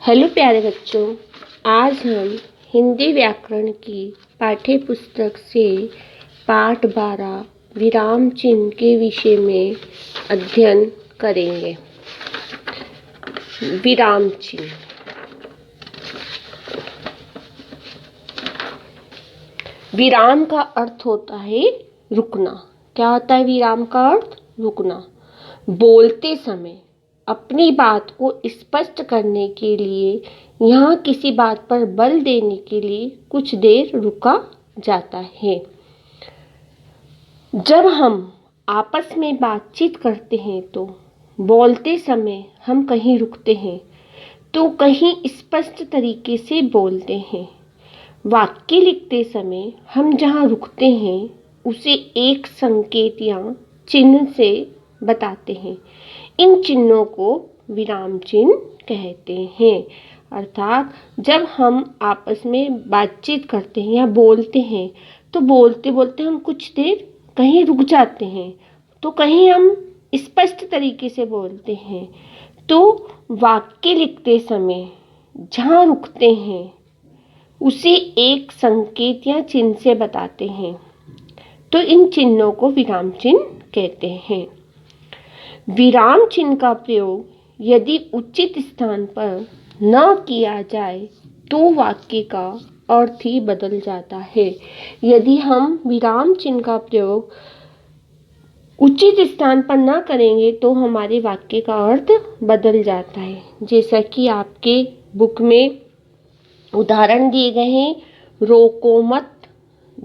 Hello प्यारे बच्चों, आज हम हिंदी व्याकरण की पाठ्य पुस्तक से पाठ 12 विराम चिन्ह के विषय में अध्ययन करेंगे। विराम चिन्ह। विराम का अर्थ होता है रुकना। क्या होता है विराम का अर्थ? रुकना। बोलते समय अपनी बात को स्पष्ट करने के लिए यहाँ किसी बात पर बल देने के लिए कुछ देर रुका जाता है। जब हम आपस में बातचीत करते हैं तो बोलते समय हम कहीं रुकते हैं तो कहीं स्पष्ट तरीके से बोलते हैं। वाक्य लिखते समय हम जहाँ रुकते हैं उसे एक संकेत या चिन्ह से बताते हैं। इन चिन्हों को विराम चिन्ह कहते हैं। अर्थात जब हम आपस में बातचीत करते हैं या बोलते हैं तो बोलते बोलते हम कुछ देर कहीं रुक जाते हैं तो कहीं हम स्पष्ट तरीके से बोलते हैं। तो वाक्य लिखते समय जहाँ रुकते हैं उसे एक संकेत या चिन्ह से बताते हैं। तो इन चिन्हों को विराम चिन्ह कहते हैं। विराम चिन्ह का प्रयोग यदि उचित स्थान पर न किया जाए तो वाक्य का अर्थ ही बदल जाता है। यदि हम विराम चिन्ह का प्रयोग उचित स्थान पर न करेंगे तो हमारे वाक्य का अर्थ बदल जाता है। जैसा कि आपके बुक में उदाहरण दिए गए हैं, रोको मत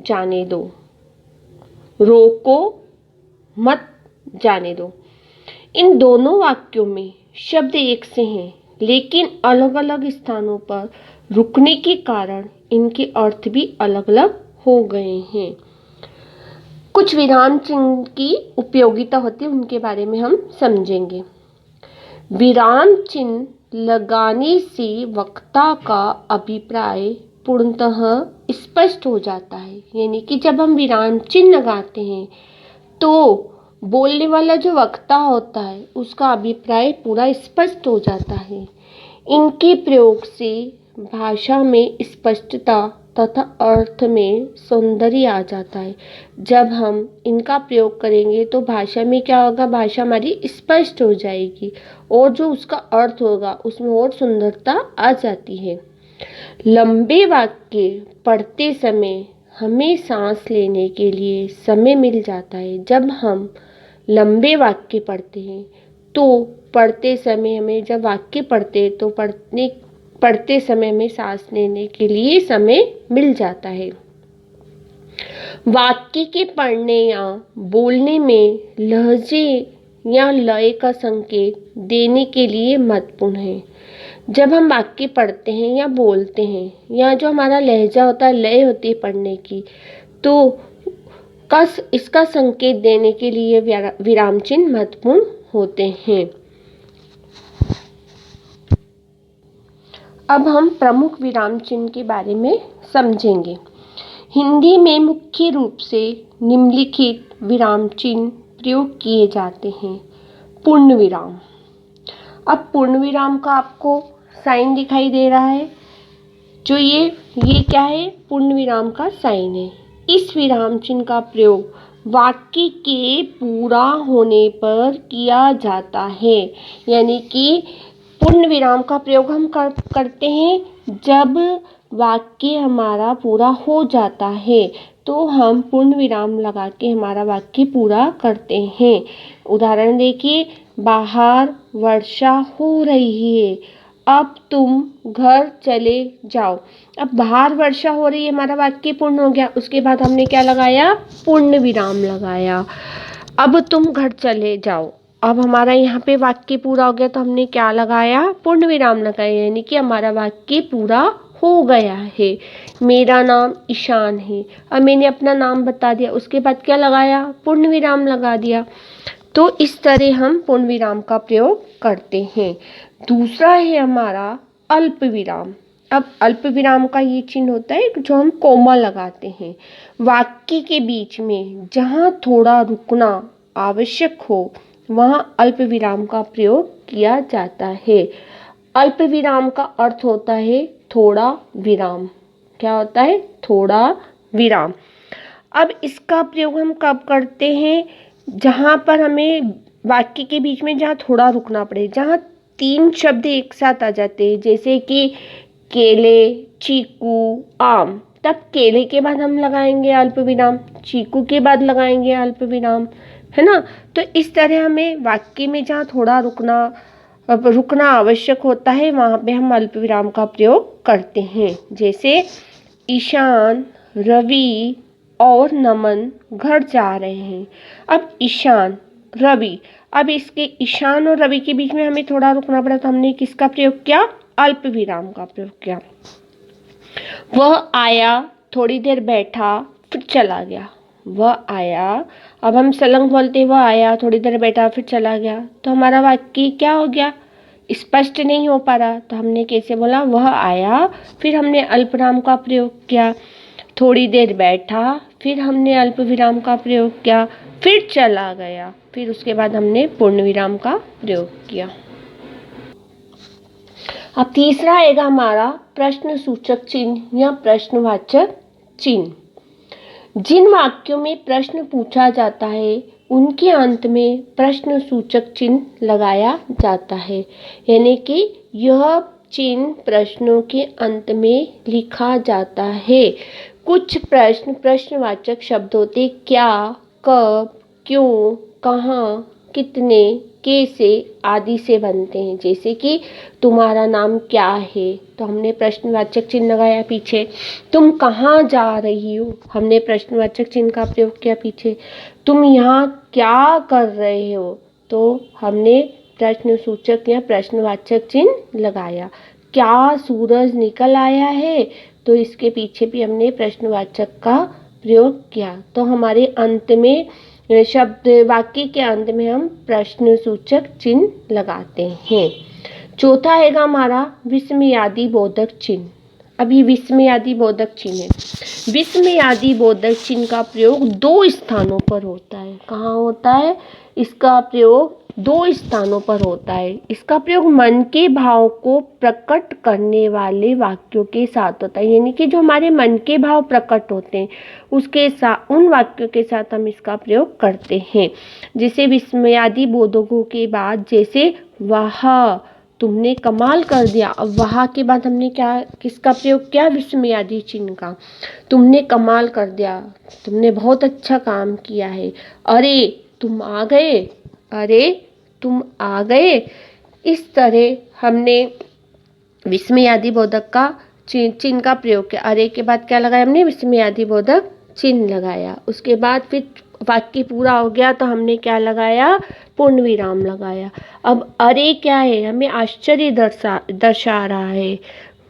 जाने दो। रोको मत जाने दो। इन दोनों वाक्यों में शब्द एक से हैं, लेकिन अलग अलग स्थानों पर रुकने के कारण इनके अर्थ भी अलग अलग हो गए हैं। कुछ विराम चिन्ह की उपयोगिता होती है, उनके बारे में हम समझेंगे। विराम चिन्ह लगाने से वक्ता का अभिप्राय पूर्णतः स्पष्ट हो जाता है। यानी कि जब हम विराम चिन्ह लगाते हैं तो बोलने वाला जो वक्ता होता है उसका अभिप्राय पूरा स्पष्ट हो जाता है। इनके प्रयोग से भाषा में स्पष्टता तथा अर्थ में सौंदर्य आ जाता है। जब हम इनका प्रयोग करेंगे तो भाषा में क्या होगा, भाषा हमारी स्पष्ट हो जाएगी और जो उसका अर्थ होगा उसमें और सुंदरता आ जाती है। लंबे वाक्य पढ़ते समय हमें सांस लेने के लिए समय मिल जाता है। जब हम लंबे वाक्य पढ़ते हैं तो पढ़ते समय हमें जब वाक्य पढ़ते हैं तो पढ़ते समय में सांस लेने के लिए समय मिल जाता है। वाक्य के पढ़ने या बोलने में लहजे या लय का संकेत देने के लिए महत्वपूर्ण है। जब हम वाक्य पढ़ते हैं या बोलते हैं या जो हमारा लहजा होता है, लय होती है पढ़ने की, तो इसका संकेत देने के लिए विराम चिन्ह महत्वपूर्ण होते हैं। अब हम प्रमुख विराम चिन्ह के बारे में समझेंगे। हिंदी में मुख्य रूप से निम्नलिखित विराम चिन्ह प्रयोग किए जाते हैं। पूर्ण विराम। अब पूर्ण विराम का आपको साइन दिखाई दे रहा है, जो ये क्या है, पूर्ण विराम का साइन है। इस विराम चिन्ह का प्रयोग वाक्य के पूरा होने पर किया जाता है। यानी कि पूर्ण विराम का प्रयोग हम करते हैं जब वाक्य हमारा पूरा हो जाता है तो हम पूर्ण विराम लगा के हमारा वाक्य पूरा करते हैं। उदाहरण देखिए, बाहर वर्षा हो रही है, अब तुम घर चले जाओ। अब बाहर वर्षा हो रही है, हमारा वाक्य पूर्ण हो गया। उसके बाद हमने क्या लगाया, पूर्ण विराम लगाया। अब तुम घर चले जाओ, अब हमारा यहाँ पे वाक्य पूरा हो गया तो हमने क्या लगाया, पूर्ण विराम लगाया। यानी कि हमारा वाक्य पूरा हो गया है। मेरा नाम ईशान है, अब मैंने अपना नाम बता दिया, उसके बाद क्या लगाया, पूर्ण विराम लगा दिया। तो इस तरह हम पूर्ण विराम का प्रयोग करते हैं। दूसरा है हमारा अल्प विराम। अब अल्प विराम का ये चिन्ह होता है जो हम कोमा लगाते हैं। वाक्य के बीच में जहाँ थोड़ा रुकना आवश्यक हो वहाँ अल्प विराम का प्रयोग किया जाता है। अल्प विराम का अर्थ होता है थोड़ा विराम। क्या होता है? थोड़ा विराम। अब इसका प्रयोग हम कब करते हैं? जहाँ पर हमें वाक्य के बीच में जहाँ थोड़ा रुकना पड़े, जहाँ 3 शब्द एक साथ आ जाते हैं, जैसे कि केले, चीकू, आम, तब केले के बाद हम लगाएंगे अल्प विराम, चीकू के बाद लगाएंगे अल्प विराम, है ना। तो इस तरह हमें वाक्य में जहाँ थोड़ा रुकना आवश्यक होता है, वहाँ पे हम अल्प विराम का प्रयोग करते हैं। जैसे ईशान, रवि और नमन घर जा रहे हैं। अब ईशान, रवि, अब इसके ईशान और रवि के बीच में हमें थोड़ा रुकना पड़ा, तो हमने किसका प्रयोग किया? अल्प विराम का प्रयोग किया। वह आया, थोड़ी देर बैठा, फिर चला गया। वह आया, अब हम सलंग बोलते, वह आया, थोड़ी देर बैठा, फिर चला गया, तो हमारा वाक्य क्या हो गया? स्पष्ट नहीं हो पा रहा। तो हमने कैसे बोला? वह आया, फिर हमने अल्पविराम का प्रयोग किया, थोड़ी देर बैठा, फिर हमने अल्प विराम का प्रयोग किया, फिर चला गया, फिर उसके बाद हमने पूर्ण विराम का प्रयोग किया। अब तीसरा आएगा हमारा प्रश्न सूचक चिन्ह या प्रश्नवाचक चिन्ह। जिन वाक्यों में प्रश्न पूछा जाता है उनके अंत में प्रश्न सूचक चिन्ह लगाया जाता है, यानी कि यह चिन्ह प्रश्नों के अंत में लिखा जाता है। कुछ प्रश्न प्रश्नवाचक शब्द होते क्या, कब, क्यों, कहाँ, कितने, कैसे आदि से बनते हैं। जैसे कि तुम्हारा नाम क्या है, तो हमने प्रश्नवाचक चिन्ह लगाया पीछे। तुम कहाँ जा रही हो, हमने प्रश्नवाचक चिन्ह का प्रयोग किया पीछे। तुम यहाँ क्या कर रहे हो, तो हमने प्रश्न सूचक या प्रश्नवाचक चिन्ह लगाया। क्या सूरज निकल आया है, तो इसके पीछे भी हमने प्रश्नवाचक का प्रयोग किया। तो हमारे अंत में शब्द वाक्य के अंत में हम प्रश्न सूचक चिन्ह लगाते हैं। चौथा आएगा हमारा विस्मयादि बोधक चिन्ह। अब ये विस्मयादि बोधक चिन्ह है। विस्मयादि बोधक चिन्ह का प्रयोग 2 स्थानों पर होता है। कहाँ होता है? इसका प्रयोग 2 स्थानों पर होता है। इसका प्रयोग मन के भाव को प्रकट करने वाले वाक्यों के साथ होता है, यानी कि जो हमारे मन के भाव प्रकट होते हैं उसके साथ, उन वाक्यों के साथ हम इसका प्रयोग करते हैं। जैसे विस्मयादि बोधकों के बाद, जैसे वाह, तुमने कमाल कर दिया। अब वहाँ के बाद हमने किसका प्रयोग किया? विस्मयादि चिन्ह का। तुमने कमाल कर दिया, तुमने बहुत अच्छा काम किया है। अरे तुम आ गए, अरे तुम आ गए। इस तरह हमने विस्मयादि बोधक का चिन्ह का प्रयोग किया। अरे के बाद क्या लगाया हमने? विस्मयादि बोधक चिन्ह लगाया। उसके बाद फिर वाक्य पूरा हो गया तो हमने क्या लगाया? पूर्ण विराम लगाया। अब अरे क्या है? हमें आश्चर्य दर्शा रहा है।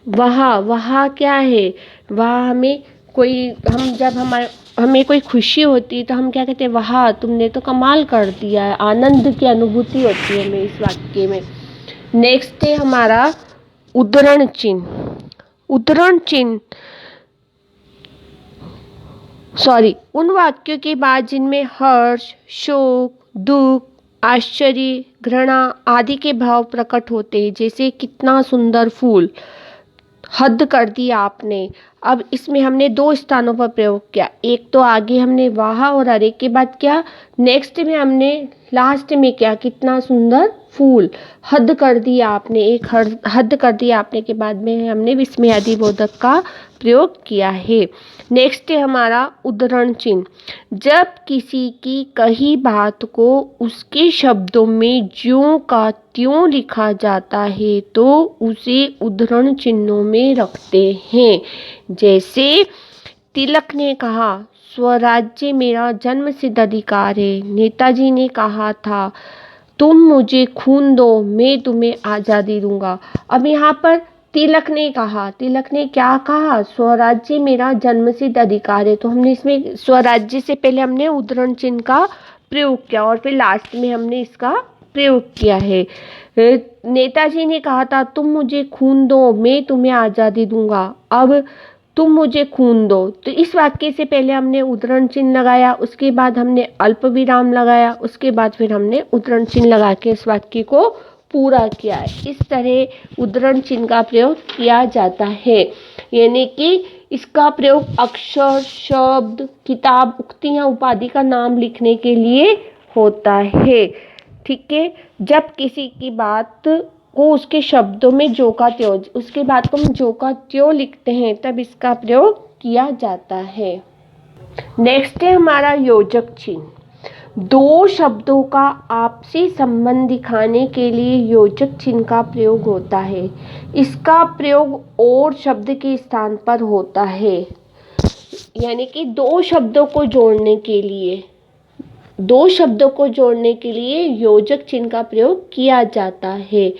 वहाँ क्या है? वहाँ हमें जब हमें कोई खुशी होती है तो हम क्या कहते हैं? वाह तुमने तो कमाल कर दिया है। आनंद की अनुभूति होती है हमें इस वाक्य में। नेक्स्ट है हमारा उद्धरण चिन्ह। उद्धरण चिन्ह उन वाक्यों के बाद जिनमें हर्ष, शोक, दुख, आश्चर्य, घृणा आदि के भाव प्रकट होते हैं। जैसे कितना सुंदर फूल, हद कर दी आपने। अब इसमें हमने 2 स्थानों पर प्रयोग किया। एक तो आगे हमने वाह और अरे के बाद क्या, नेक्स्ट में हमने लास्ट में क्या, कितना सुंदर फूल, हद कर दी आपने। एक हद कर दी आपने के बाद में हमने विस्मयादि बोधक का प्रयोग किया है। नेक्स्ट है हमारा उद्धरण चिन्ह। जब किसी की कही बात को उसके शब्दों में ज्यों का त्यों लिखा जाता है तो उसे उद्धरण चिन्हों में रखते हैं। जैसे तिलक ने कहा, स्वराज्य मेरा जन्मसिद्ध अधिकार है। नेताजी ने कहा था, तुम मुझे खून दो, मैं तुम्हें आज़ादी दूंगा। अब यहाँ पर तिलक ने कहा, तिलक ने क्या कहा? स्वराज्य मेरा जन्मसिद्ध अधिकार है। तो हमने इसमें स्वराज्य से पहले हमने उद्धरण चिन्ह का प्रयोग किया और फिर लास्ट में हमने इसका प्रयोग किया है। नेताजी ने कहा था, तुम मुझे खून दो, मैं तुम्हें आज़ादी दूंगा। अब तुम मुझे खून दो, तो इस वाक्य से पहले हमने उद्धरण चिन्ह लगाया, उसके बाद हमने अल्प विराम लगाया, उसके बाद फिर हमने उद्धरण चिन्ह लगा के इस वाक्य को पूरा किया है। इस तरह उद्धरण चिन्ह का प्रयोग किया जाता है, यानी कि इसका प्रयोग अक्षर, शब्द, किताब, उक्ति या उपाधि का नाम लिखने के लिए होता है। ठीक है, जब किसी की बात को उसके शब्दों में जो का त्यों, उसके बात को हम जो का त्यों लिखते हैं, तब इसका प्रयोग किया जाता है। नेक्स्ट है हमारा योजक चिन्ह। दो शब्दों का आपसी संबंध दिखाने के लिए योजक चिन्ह का प्रयोग होता है। इसका प्रयोग और शब्द के स्थान पर होता है, यानी कि दो शब्दों को जोड़ने के लिए योजक चिन्ह का प्रयोग किया जाता है।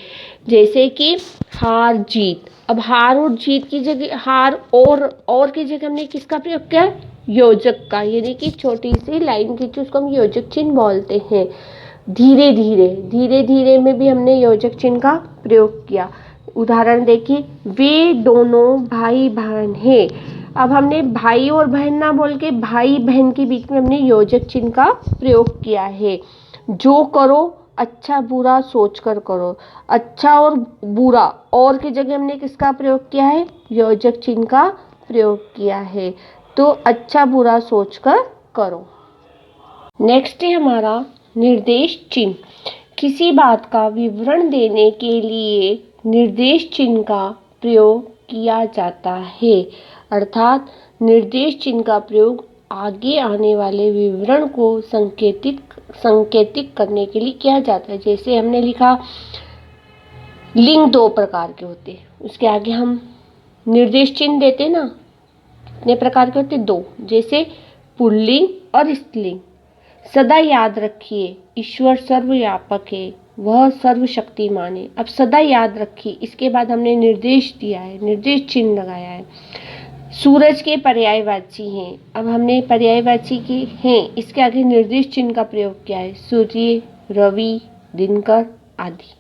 जैसे कि हार जीत। अब हार और जीत की जगह, हार और की जगह हमने किसका प्रयोग किया? योजक का, यानी कि छोटी सी लाइन खींची उसको हम योजक चिन्ह बोलते हैं। धीरे धीरे में भी हमने योजक चिन्ह का प्रयोग किया। उदाहरण देखिए, वे दोनों भाई बहन हैं। अब हमने भाई और बहन ना बोल के भाई बहन के बीच में हमने योजक चिन्ह का प्रयोग किया है। जो करो अच्छा बुरा सोच कर करो। अच्छा और बुरा और की जगह हमने किसका प्रयोग किया है? योजक चिन्ह का प्रयोग किया है। तो अच्छा बुरा सोच कर करो। नेक्स्ट है हमारा निर्देश चिन्ह। किसी बात का विवरण देने के लिए निर्देश चिन्ह का प्रयोग किया जाता है, अर्थात निर्देश चिन्ह का प्रयोग आगे आने वाले विवरण को संकेतित करने के लिए किया जाता है। जैसे हमने लिखा लिंग दो प्रकार के होते हैं, उसके आगे हम निर्देश चिन्ह देते ना, कितने प्रकार के होते? दो। जैसे पुल्लिंग और स्त्रीलिंग। सदा याद रखिए ईश्वर सर्वव्यापक है, वह सर्वशक्तिमान है। अब सदा याद रखिए, इसके बाद हमने निर्देश दिया है, निर्देश चिन्ह लगाया है। सूरज के पर्यायवाची हैं। अब हमने पर्यायवाची के हैं, इसके आगे निर्देश चिन्ह का प्रयोग किया है। सूर्य, रवि, दिनकर आदि।